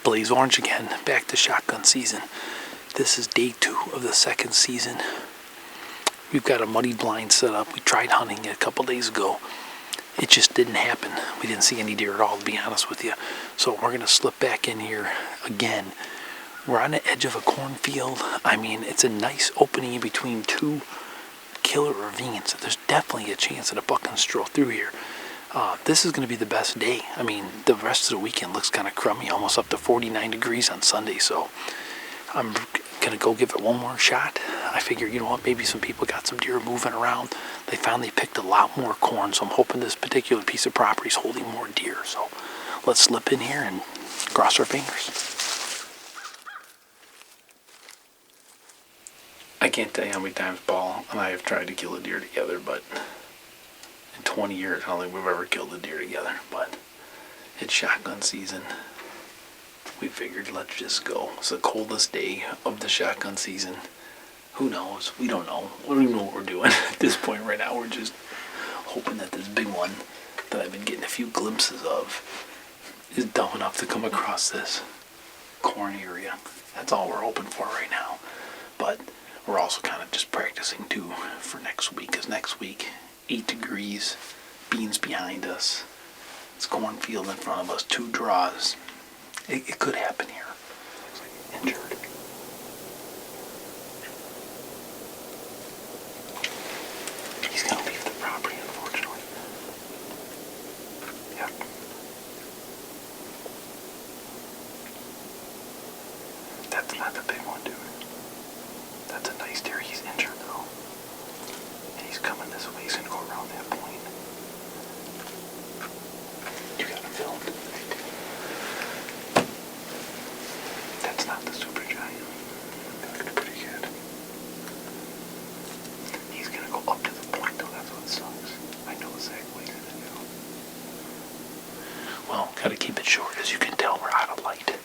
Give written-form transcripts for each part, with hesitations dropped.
Blaze Orange again, back to shotgun season. This is day 2 of the second season. We've got a muddy blind set up. We tried hunting it a couple days ago. It just didn't happen. We didn't see any deer at all, to be honest with you. So we're going to slip back in here again. We're on the edge of a cornfield. I mean, it's a nice opening in between 2 killer ravines. There's definitely a chance that a buck can stroll through here. This is going to be the best day. I mean, the rest of the weekend looks kind of crummy, almost up to 49 degrees on Sunday. So I'm going to go give it one more shot. I figure, you know what, maybe some people got some deer moving around. They found they picked a lot more corn, so I'm hoping this particular piece of property is holding more deer. So let's slip in here and cross our fingers. I can't tell you how many times Paul and I have tried to kill a deer together, but in 20 years, I don't think we've ever killed a deer together. But it's shotgun season. We figured, let's just go. It's the coldest day of the shotgun season. Who knows? We don't know. We don't even know what we're doing at this point right now. We're just hoping that this big one that I've been getting a few glimpses of is dumb enough to come across this corn area. That's all we're hoping for right now. But we're also kind of just practicing too for next week, because next week, 8 degrees, beans behind us, it's cornfield in front of us, 2 draws. It could happen here. Looks like injured. He's gonna leave the property, unfortunately. Yep. That's not the big one, dude. That's a nice deer. He's injured though. And he's coming this way. He's gonna go around that point. You got him filmed. That's not the super giant. That looks pretty good. He's gonna go up to the point though. That's what sucks. I know exactly what he's gonna do. Well, gotta keep it short. As you can tell, we're out of light.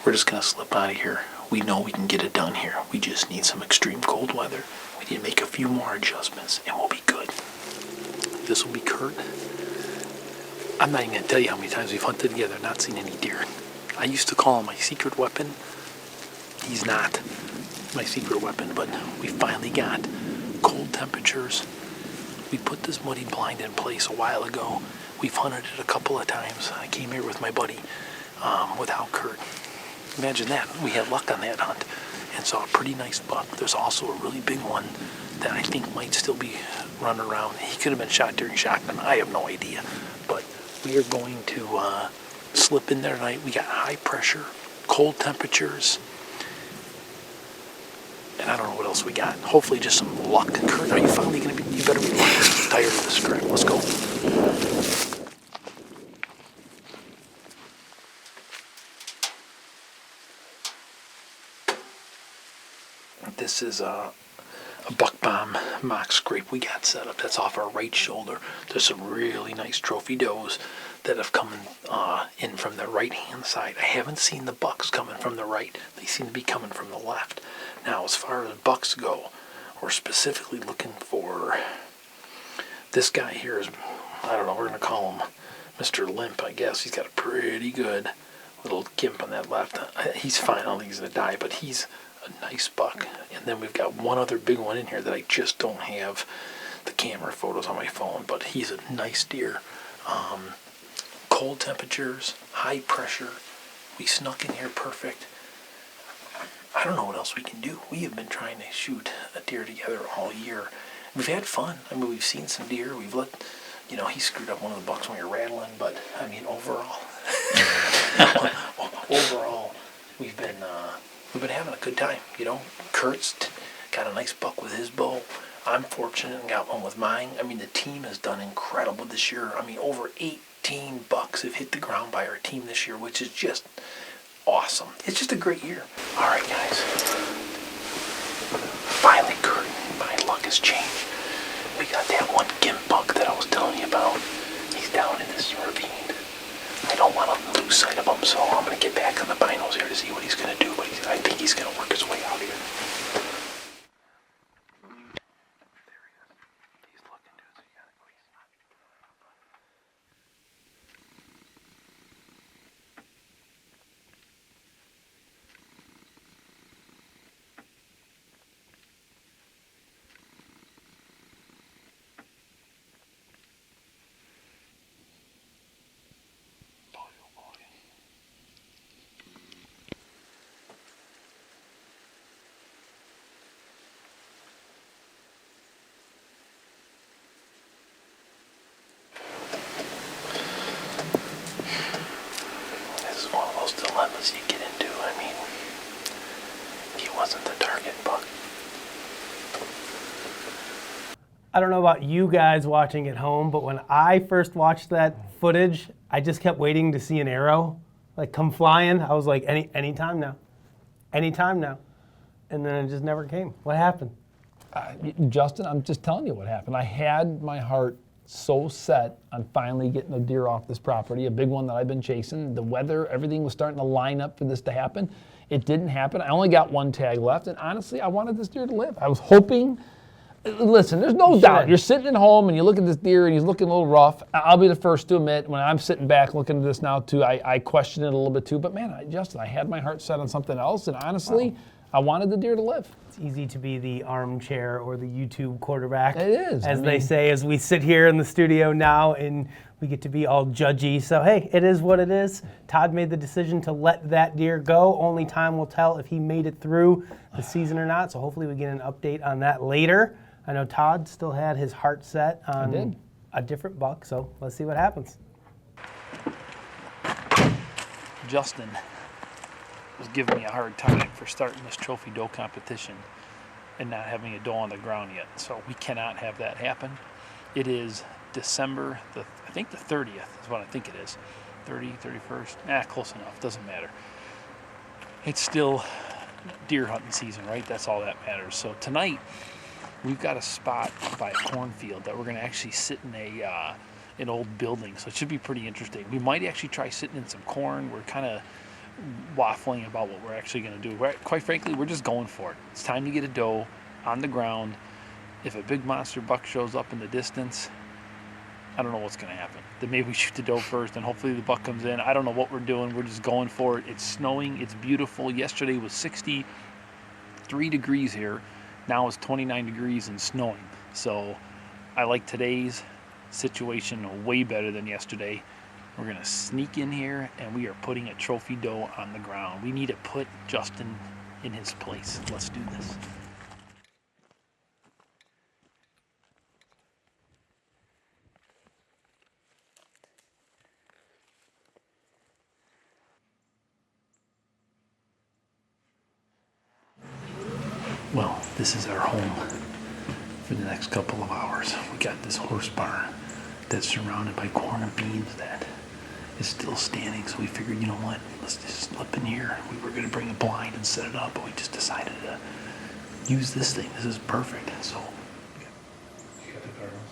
We're just gonna slip out of here. We know we can get it done here. We just need some extreme cold weather. We need to make a few more adjustments and we'll be good. This will be Kurt. I'm not even going to tell you how many times we've hunted together and not seen any deer. I used to call him my secret weapon. He's not my secret weapon, but we finally got cold temperatures. We put this muddy blind in place a while ago. We've hunted it a couple of times. I came here with my buddy without Kurt. Imagine that. We had luck on that hunt and saw a pretty nice buck. There's also a really big one that I think might still be running around. He could have been shot during shotgun. I have no idea. But we are going to slip in there tonight. We got high pressure, cold temperatures, and I don't know what else we got. Hopefully just some luck. Kurt, are you finally going to be, you better be tired of this crap. Let's go. This is a buck bomb mock scrape we got set up. That's off our right shoulder. There's some really nice trophy does that have come in from the right hand side. I haven't seen the bucks coming from the right. They seem to be coming from the left. Now, as far as bucks go, we're specifically looking for this guy here. Is, I don't know, we're going to call him Mr. Limp, I guess. He's got a pretty good little gimp on that left. He's fine. I don't think he's going to die, but he's a nice buck. And then we've got one other big one in here that I just don't have the camera photos on my phone, but he's a nice deer. Cold temperatures, high pressure. We snuck in here perfect. I don't know what else we can do. We have been trying to shoot a deer together all year. We've had fun. I mean, we've seen some deer. We've let, he screwed up one of the bucks when we were rattling, but I mean, overall, we've been having a good time. Kurt's got a nice buck with his bow. I'm fortunate and got one with mine. I mean, the team has done incredible this year. I mean, over 18 bucks have hit the ground by our team this year, which is just awesome. It's just a great year. All right, guys. Finally, Kurt, my luck has changed. We got that one gimp buck that I was telling you about. He's down in this ravine. I don't want to lose sight of him, so I'm going to get back on the binos here to see what he's going to do, but I think he's going to work his way out here. dilemmas you get into. I mean, he wasn't the target buck. I don't know about you guys watching at home, but when I first watched that footage, I just kept waiting to see an arrow like come flying. I was like, anytime now, anytime now. And then it just never came. What happened? Justin, I'm just telling you what happened. I had my heart so set on finally getting a deer off this property, a big one that I've been chasing. The weather, everything was starting to line up for this to happen. It didn't happen. I only got one tag left, and honestly, I wanted this deer to live. I was hoping. Listen, there's no doubt. You're sitting at home and you look at this deer and he's looking a little rough. I'll be the first to admit, when I'm sitting back looking at this now too, I question it a little bit too. But man, Justin, I had my heart set on something else, and honestly, I wanted the deer to live. It's easy to be the armchair or the YouTube quarterback. It is. As they say, as we sit here in the studio now and we get to be all judgy. So hey, it is what it is. Todd made the decision to let that deer go. Only time will tell if he made it through the season or not. So hopefully we get an update on that later. I know Todd still had his heart set on a different buck, so let's see what happens. Justin was giving me a hard time for starting this trophy doe competition and not having a doe on the ground yet. So we cannot have that happen. It is December, I think the 30th is what I think it is. 30, 31st, close enough, doesn't matter. It's still deer hunting season, right? That's all that matters. So tonight, we've got a spot by a cornfield that we're going to actually sit in an old building, so it should be pretty interesting. We might actually try sitting in some corn. We're kind of waffling about what we're actually going to do. Quite frankly, we're just going for it. It's time to get a doe on the ground. If a big monster buck shows up in the distance, I don't know what's going to happen. Then maybe we shoot the doe first, and hopefully the buck comes in. I don't know what we're doing. We're just going for it. It's snowing. It's beautiful. Yesterday was 63 degrees here. Now it's 29 degrees and snowing. So I like today's situation way better than yesterday. We're gonna sneak in here and we are putting a trophy doe on the ground. We need to put Justin in his place. Let's do this. Well, this is our home for the next couple of hours. We got this horse barn that's surrounded by corn and beans that is still standing. So we figured, you know what, let's just slip in here. We were gonna bring a blind and set it up, but we just decided to use this thing. This is perfect. So you got the Cardinals.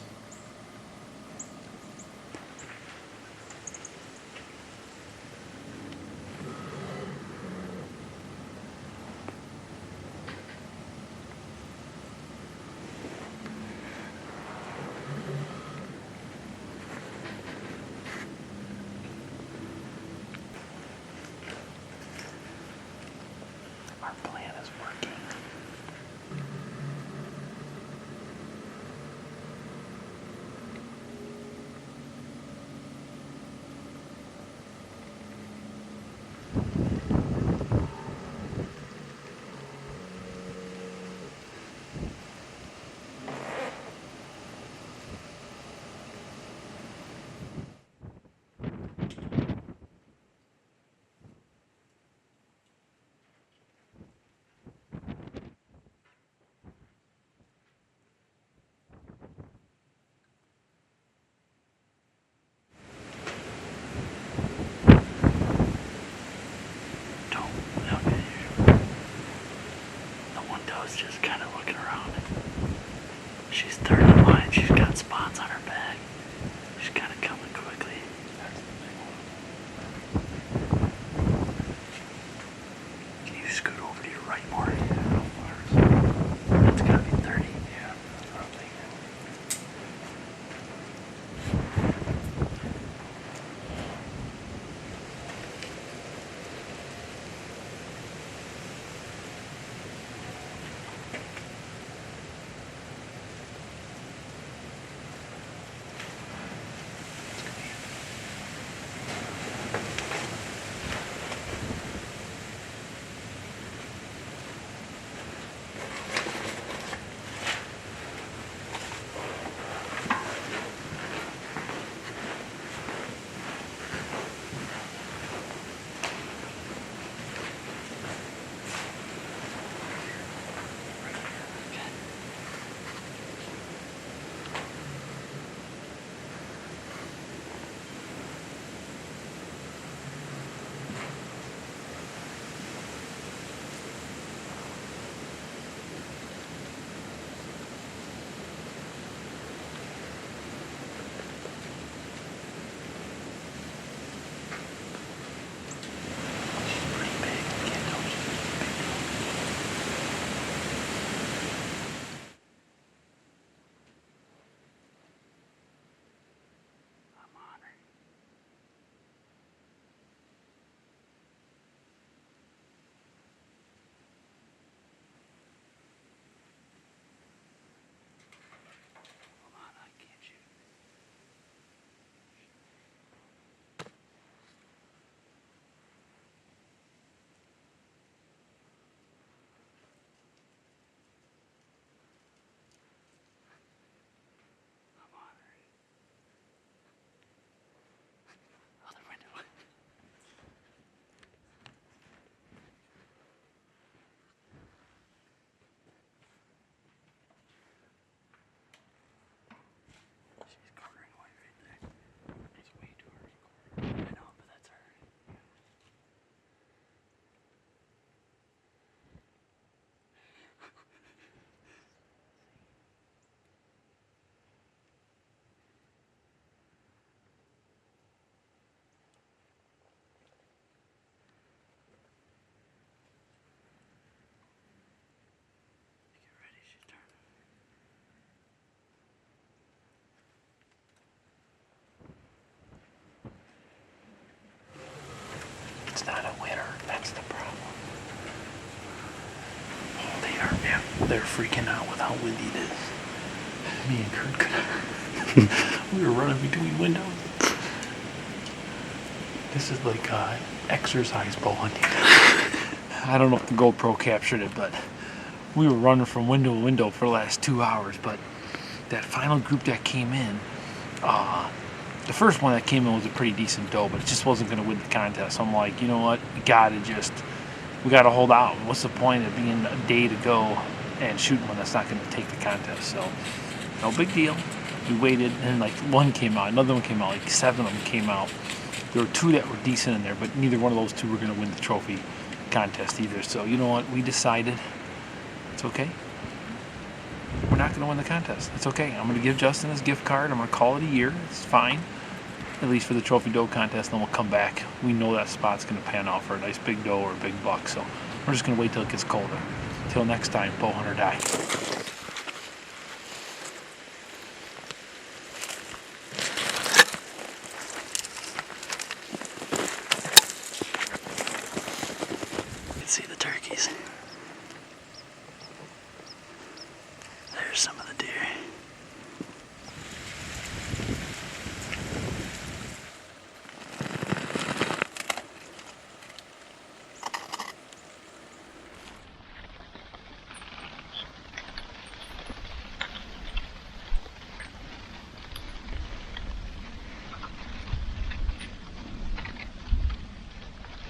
Our plan is working. It's not a winner. That's the problem. Oh, they are. Yeah, they're freaking out with how windy it is. Me and Kurt we were running between windows. This is like exercise bow hunting. I don't know if the GoPro captured it, but we were running from window to window for the last 2 hours. But that final group that came in, the first one that came in was a pretty decent doe, but it just wasn't going to win the contest. So I'm like, you know what? We got to hold out. What's the point of being a day to go and shooting one that's not going to take the contest? So no big deal. We waited, and like one came out, another one came out, like 7 of them came out. There were 2 that were decent in there, but neither one of those 2 were going to win the trophy contest either. So you know what? We decided it's okay. We're not going to win the contest. It's okay. I'm going to give Justin his gift card. I'm going to call it a year. It's fine, at least for the trophy doe contest. Then we'll come back. We know that spot's going to pan out for a nice big doe or a big buck. So we're just going to wait till it gets colder. Till next time, bow hunt or die. See the turkeys. There's some of the deer.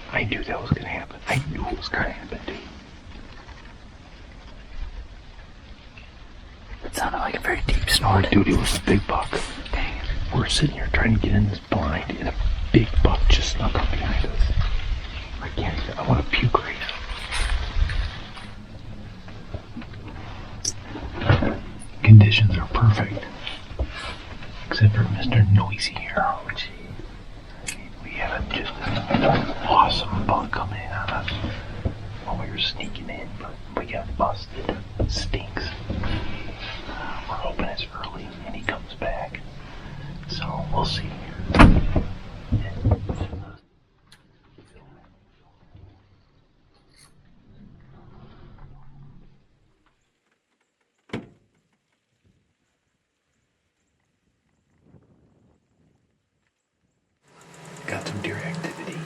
I knew that was going to happen. I knew it was going to happen, dude. It sounded like a very deep snort. Dude, it was a big buck. Dang it. We're sitting here trying to get in this blind, and a big buck just snuck up behind us. I can't even. I want to puke right now. Conditions are perfect. Except for Mr. Noisy here. Oh, gee. We had just an awesome buck coming in on us while we were sneaking in, but we got busted. It stinks. We're hoping it's early and he comes back. So we'll see. Got some deer activity.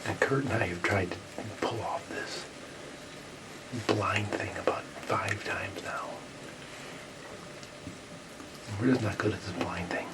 And Kurt and I have tried to pull off this blind thing about 5 times now. We're just not good at this blind thing.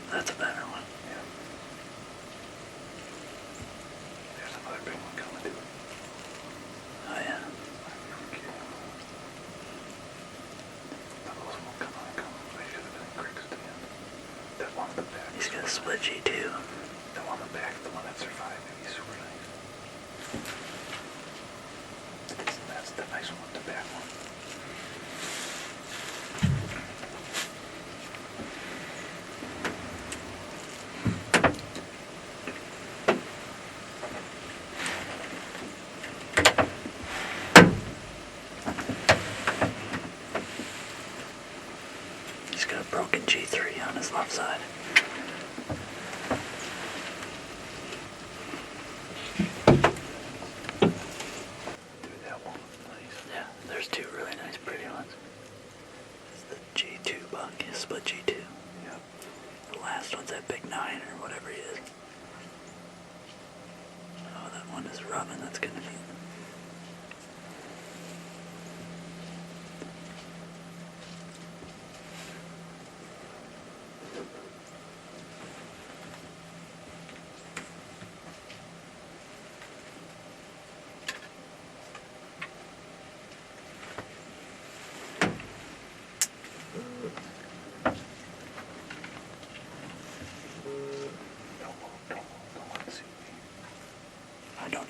That's a better one. Yeah. There's another big one coming too. Oh yeah. Okay. Those won't come on. They should have been in creeks at the end. That one in the back. He's got a split G2. The one in the back, the one that survived, maybe super nice. That's the nice one, the back one. Broken G3 on his left side. Dude, that one was nice. Yeah, there's 2 really nice pretty ones. It's the G2 buck, split G2. Yeah. The last one's that big 9 or whatever he is. Oh, that one is rubbing. That's gonna be.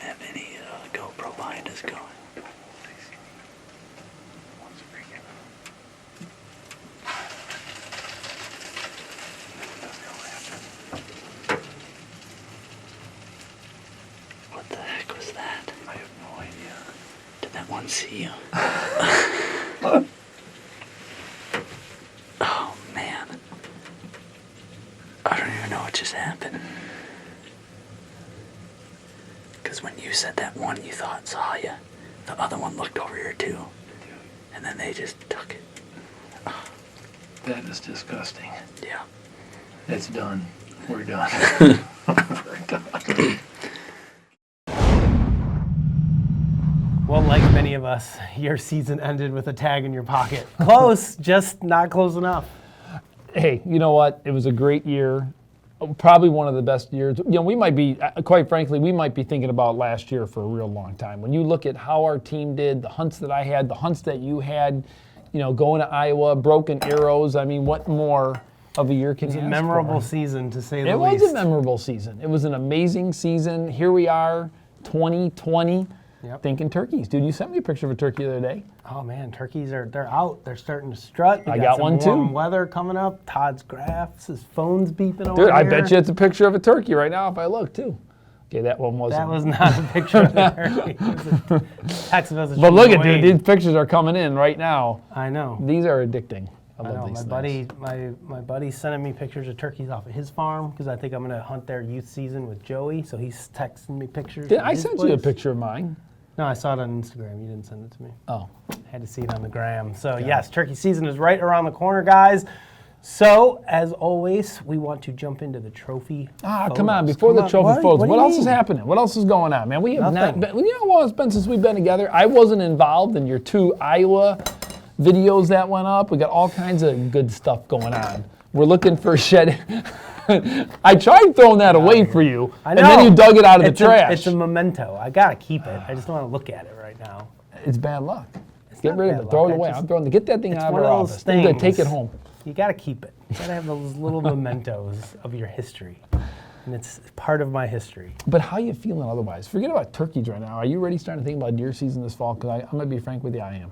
have any GoPro behind us going. What the heck was that? I have no idea. Did that one see you? Oh man. I don't even know what just happened. Because when you said that one you thought saw you, the other one looked over here too. And then they just took it. That is disgusting. Yeah. It's done. We're done. We're done. Well, like many of us, your season ended with a tag in your pocket. Close, just not close enough. Hey, you know what? It was a great year. Probably one of the best years. You know, we might be, quite frankly, we might be thinking about last year for a real long time. When you look at how our team did, the hunts that I had, the hunts that you had, you know, going to Iowa, broken arrows. I mean, what more of a year can you ask for? It was a memorable season, to say the It least. was a memorable season. It was an amazing season. Here we are, 2020. Yep. Thinking turkeys. Dude, you sent me a picture of a turkey the other day. Oh man, turkeys they're out. They're starting to strut. We I got some one too. warm weather coming up. Todd's graphs. His phone's beeping over Dude, here. I bet you it's a picture of a turkey right now if I look too. Okay, that one wasn't. That was not a picture of a turkey. It was a text message. But from look at Dwayne. dude, these pictures are coming in right now. I know. These are addicting. I I love know. these My things. buddy, my buddy's sending me pictures of turkeys off of his farm because I think I'm gonna hunt their youth season with Joey. So he's texting me pictures. Did from I his sent you a place. picture of mine? No, I saw it on Instagram. You didn't send it to me. Oh. I had to see it on the gram. So yes, turkey season is right around the corner, guys. So as always, we want to jump into the trophy. Come on, photos. before the Come on. trophy photos, do you what else is mean? happening? What else is going on, man? We have Nothing. not been, you know what it's been since we've been together? I wasn't involved in your 2 Iowa videos that went up. We got all kinds of good stuff going on. We're looking for shed. I tried throwing that away for you, I and know. then you dug it out of the trash. It's a memento. I gotta keep it. I just don't want to look at it right now. It's bad luck. Get not rid of bad it. Throw luck. it I away. just- I'm throwing. Get that thing It's out of one our of those office. I'm gonna take things. it home. You gotta keep it. You gotta have those little mementos of your history, and it's part of my history. But how you feeling otherwise? Forget about turkeys right now. Are you already starting to think about deer season this fall? Because I'm gonna be frank with you, I am.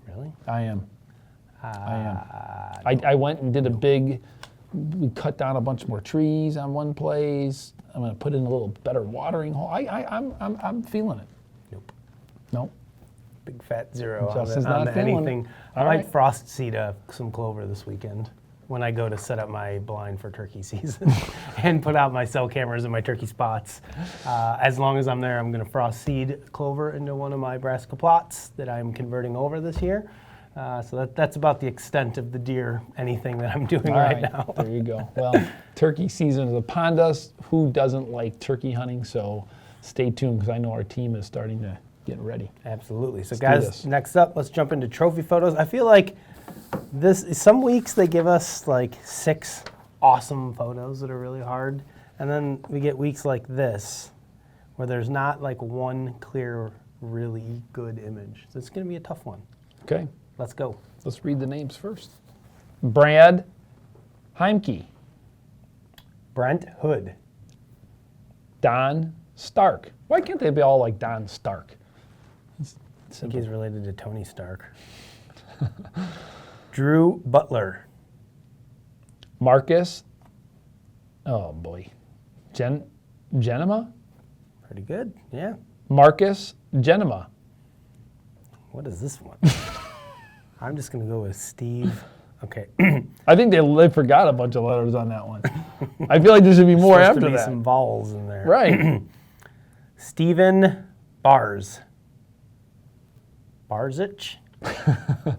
Really? I am. I went and did a big. We cut down a bunch more trees on one place. I'm gonna put in a little better watering hole. I'm feeling it. Nope. Nope. Big fat zero on, Justin's the, not on the feeling anything. it. I All might right. frost seed some clover this weekend when I go to set up my blind for turkey season and put out my cell cameras and my turkey spots. As long as I'm there, I'm going to frost seed clover into one of my brassica plots that I'm converting over this year. So that's about the extent of the deer anything that I'm doing All right now. There you go. Well, turkey season is upon us. Who doesn't like turkey hunting? So stay tuned because I know our team is starting to get ready. Absolutely. So Let's do guys, this. next up, let's jump into trophy photos. I feel like some weeks they give us like 6 awesome photos that are really hard. And then we get weeks like this where there's not like one clear, really good image. So it's going to be a tough one. Okay. Let's go. Let's read the names first. Brad Heimke, Brent Hood. Don Stark. Why can't they be all like Don Stark? I think he's related to Tony Stark. Drew Butler. Marcus. Oh boy. Genema? Pretty good. Yeah. Marcus Genema. What is this one? I'm just going to go with Steve. Okay. I think they forgot a bunch of letters on that one. I feel like there should be more Supposed after to be that. some vowels in there. Right. Stephen Bars. Barzich? Did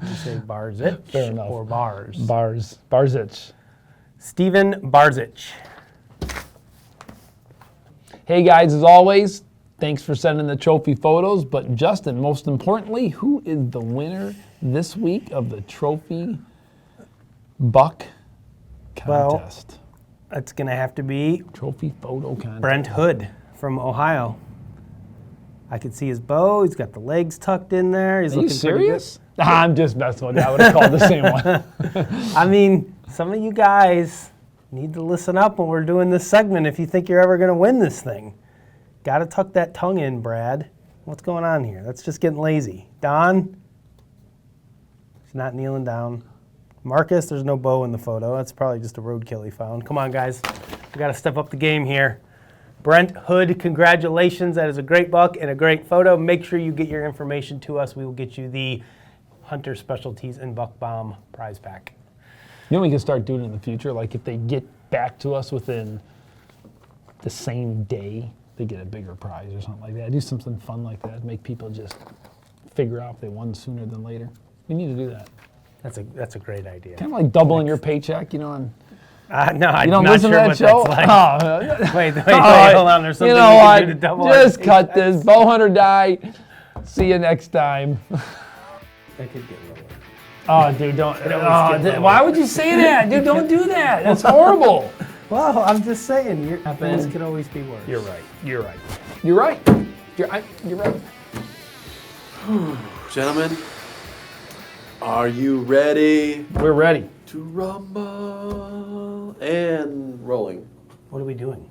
you say Barzich? Fair enough. Or Bars? Barzich. Stephen Barzich. Hey guys, as always, thanks for sending the trophy photos. But Justin, most importantly, who is the winner this week of the trophy buck contest? It's going to have to be Trophy photo contest. Brent Hood from Ohio. I can see his bow. He's got the legs tucked in there. He's Are you looking pretty good. serious? I'm just messing with you. I would have called the same one. I mean, some of you guys need to listen up when we're doing this segment if you think you're ever going to win this thing. Gotta tuck that tongue in, Brad. What's going on here? That's just getting lazy. Don? He's not kneeling down. Marcus, there's no bow in the photo. That's probably just a roadkill he found. Come on, guys. We gotta step up the game here. Brent Hood, congratulations. That is a great buck and a great photo. Make sure you get your information to us. We will get you the Hunter Specialties and Buck Bomb prize pack. You know, we can start doing it in the future. Like if they get back to us within the same day, they get a bigger prize or something like that. Do something fun like that. Make people just figure out if they won sooner than later. We need to do that. That's a great idea. Kind of like doubling your paycheck, you know. And No, I'm you don't not listen sure to what that show? that's like. Oh, Wait, hold on. There's something you know we what? can do to double our Just cut paychecks. this. Bowhunt or die. See you next time. That could get lower. Oh, dude, don't. Why would you say that? Dude, don't do that. That's horrible. Well, I'm just saying, things could always be worse. You're right. You're right. You're right. You're right. Gentlemen, are you ready We're ready. to rumble and rolling? What are we doing?